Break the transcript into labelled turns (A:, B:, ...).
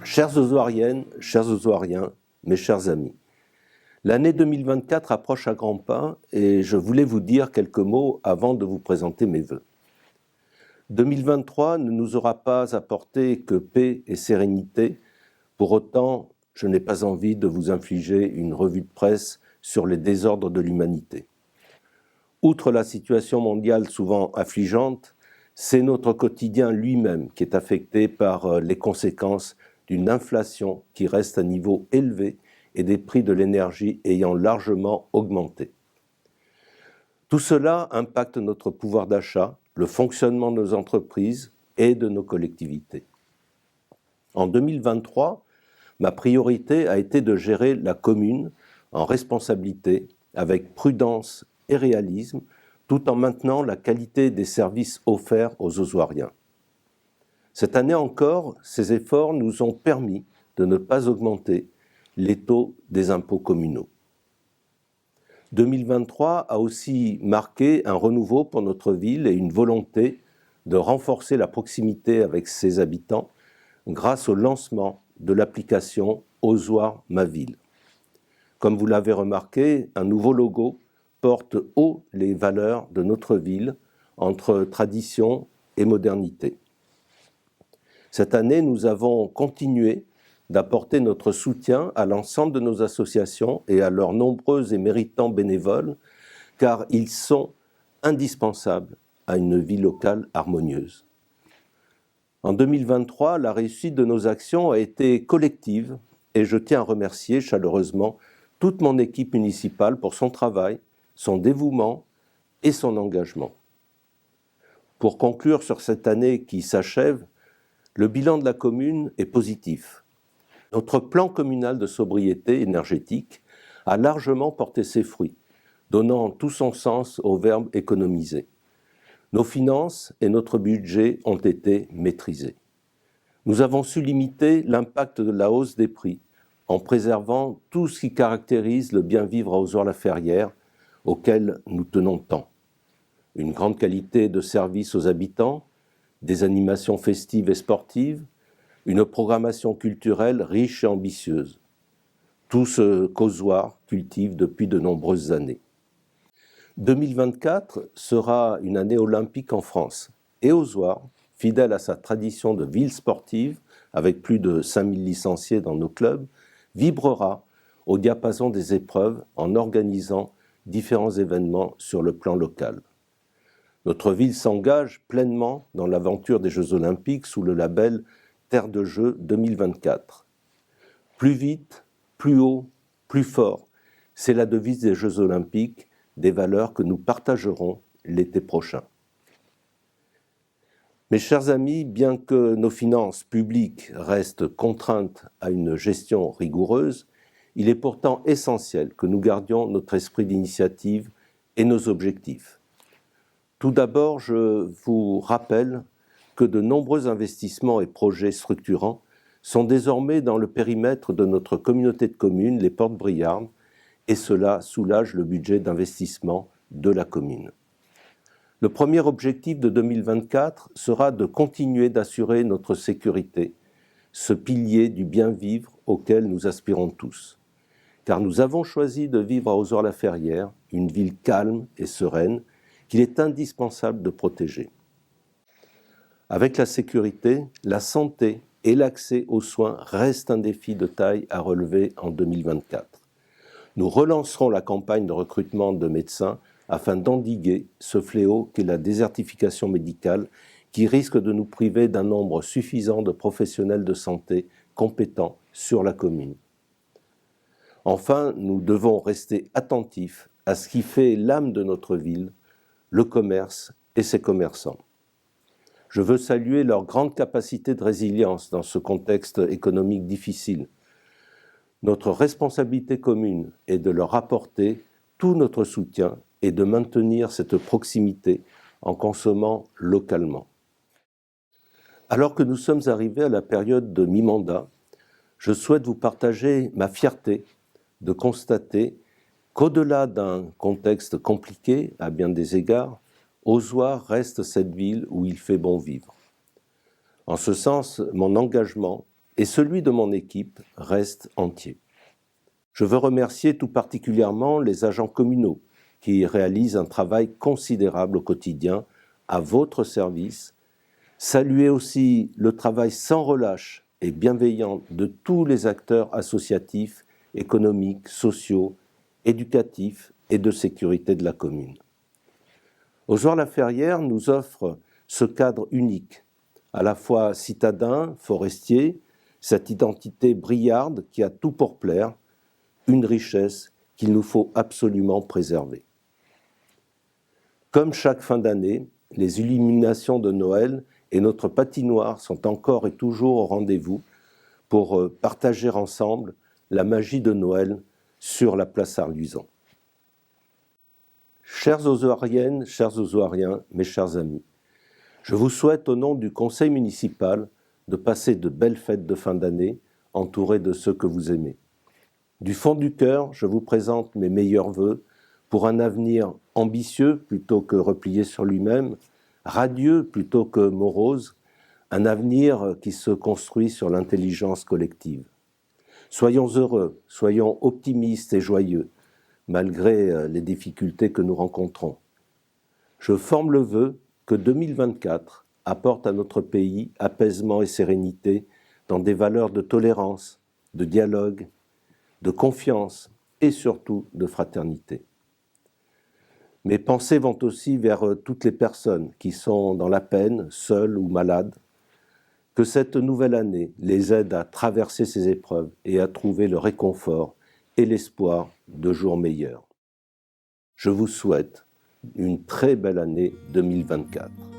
A: Chères Ozoiriennes, chers Ozoiriens, mes chers amis, l'année 2024 approche à grands pas et je voulais vous dire quelques mots avant de vous présenter mes vœux. 2023 ne nous aura pas apporté que paix et sérénité. Pour autant, je n'ai pas envie de vous infliger une revue de presse sur les désordres de l'humanité. Outre la situation mondiale souvent affligeante, c'est notre quotidien lui-même qui est affecté par les conséquences d'une inflation qui reste à niveau élevé et des prix de l'énergie ayant largement augmenté. Tout cela impacte notre pouvoir d'achat, le fonctionnement de nos entreprises et de nos collectivités. En 2023, ma priorité a été de gérer la commune en responsabilité, avec prudence et réalisme, tout en maintenant la qualité des services offerts aux Ozoiriens. Cette année encore, ces efforts nous ont permis de ne pas augmenter les taux des impôts communaux. 2023 a aussi marqué un renouveau pour notre ville et une volonté de renforcer la proximité avec ses habitants grâce au lancement de l'application Ozoir ma ville. Comme vous l'avez remarqué, un nouveau logo porte haut les valeurs de notre ville entre tradition et modernité. Cette année, nous avons continué d'apporter notre soutien à l'ensemble de nos associations et à leurs nombreux et méritants bénévoles, car ils sont indispensables à une vie locale harmonieuse. En 2023, la réussite de nos actions a été collective et je tiens à remercier chaleureusement toute mon équipe municipale pour son travail, son dévouement et son engagement. Pour conclure sur cette année qui s'achève, le bilan de la commune est positif. Notre plan communal de sobriété énergétique a largement porté ses fruits, donnant tout son sens au verbe économiser. Nos finances et notre budget ont été maîtrisés. Nous avons su limiter l'impact de la hausse des prix en préservant tout ce qui caractérise le bien-vivre à Ozoir-la-Ferrière, auquel nous tenons tant. Une grande qualité de service aux habitants, des animations festives et sportives, une programmation culturelle riche et ambitieuse. Tout ce qu'Ozoir cultive depuis de nombreuses années. 2024 sera une année olympique en France et Ozoir, fidèle à sa tradition de ville sportive, avec plus de 5000 licenciés dans nos clubs, vibrera au diapason des épreuves en organisant différents événements sur le plan local. Notre ville s'engage pleinement dans l'aventure des Jeux Olympiques sous le label Terre de Jeux 2024. Plus vite, plus haut, plus fort, c'est la devise des Jeux Olympiques, des valeurs que nous partagerons l'été prochain. Mes chers amis, bien que nos finances publiques restent contraintes à une gestion rigoureuse, il est pourtant essentiel que nous gardions notre esprit d'initiative et nos objectifs. Tout d'abord, je vous rappelle que de nombreux investissements et projets structurants sont désormais dans le périmètre de notre communauté de communes, les Portes Briardes, et cela soulage le budget d'investissement de la commune. Le premier objectif de 2024 sera de continuer d'assurer notre sécurité, ce pilier du bien-vivre auquel nous aspirons tous. Car nous avons choisi de vivre à Ozoir-la-Ferrière, une ville calme et sereine, qu'il est indispensable de protéger. Avec la sécurité, la santé et l'accès aux soins restent un défi de taille à relever en 2024. Nous relancerons la campagne de recrutement de médecins afin d'endiguer ce fléau qu'est la désertification médicale qui risque de nous priver d'un nombre suffisant de professionnels de santé compétents sur la commune. Enfin, nous devons rester attentifs à ce qui fait l'âme de notre ville, le commerce et ses commerçants. Je veux saluer leur grande capacité de résilience dans ce contexte économique difficile. Notre responsabilité commune est de leur apporter tout notre soutien et de maintenir cette proximité en consommant localement. Alors que nous sommes arrivés à la période de mi-mandat, je souhaite vous partager ma fierté de constater qu'au-delà d'un contexte compliqué à bien des égards, Ozoir reste cette ville où il fait bon vivre. En ce sens, mon engagement et celui de mon équipe reste entier. Je veux remercier tout particulièrement les agents communaux qui réalisent un travail considérable au quotidien à votre service. Saluer aussi le travail sans relâche et bienveillant de tous les acteurs associatifs, économiques, sociaux, éducatifs et de sécurité de la commune. Ozouar-la-Ferrière nous offre ce cadre unique, à la fois citadin, forestier, cette identité briarde qui a tout pour plaire, une richesse qu'il nous faut absolument préserver. Comme chaque fin d'année, les illuminations de Noël et notre patinoire sont encore et toujours au rendez-vous pour partager ensemble la magie de Noël sur la place Arluisant. Chères Ozouariennes, chers Ozouariens, mes chers amis, je vous souhaite au nom du conseil municipal de passer de belles fêtes de fin d'année entourées de ceux que vous aimez. Du fond du cœur, je vous présente mes meilleurs vœux pour un avenir ambitieux plutôt que replié sur lui-même, radieux plutôt que morose, un avenir qui se construit sur l'intelligence collective. Soyons heureux, soyons optimistes et joyeux, malgré les difficultés que nous rencontrons. Je forme le vœu que 2024 apporte à notre pays apaisement et sérénité dans des valeurs de tolérance, de dialogue, de confiance et surtout de fraternité. Mes pensées vont aussi vers toutes les personnes qui sont dans la peine, seules ou malades. Que cette nouvelle année les aide à traverser ces épreuves et à trouver le réconfort et l'espoir de jours meilleurs. Je vous souhaite une très belle année 2024.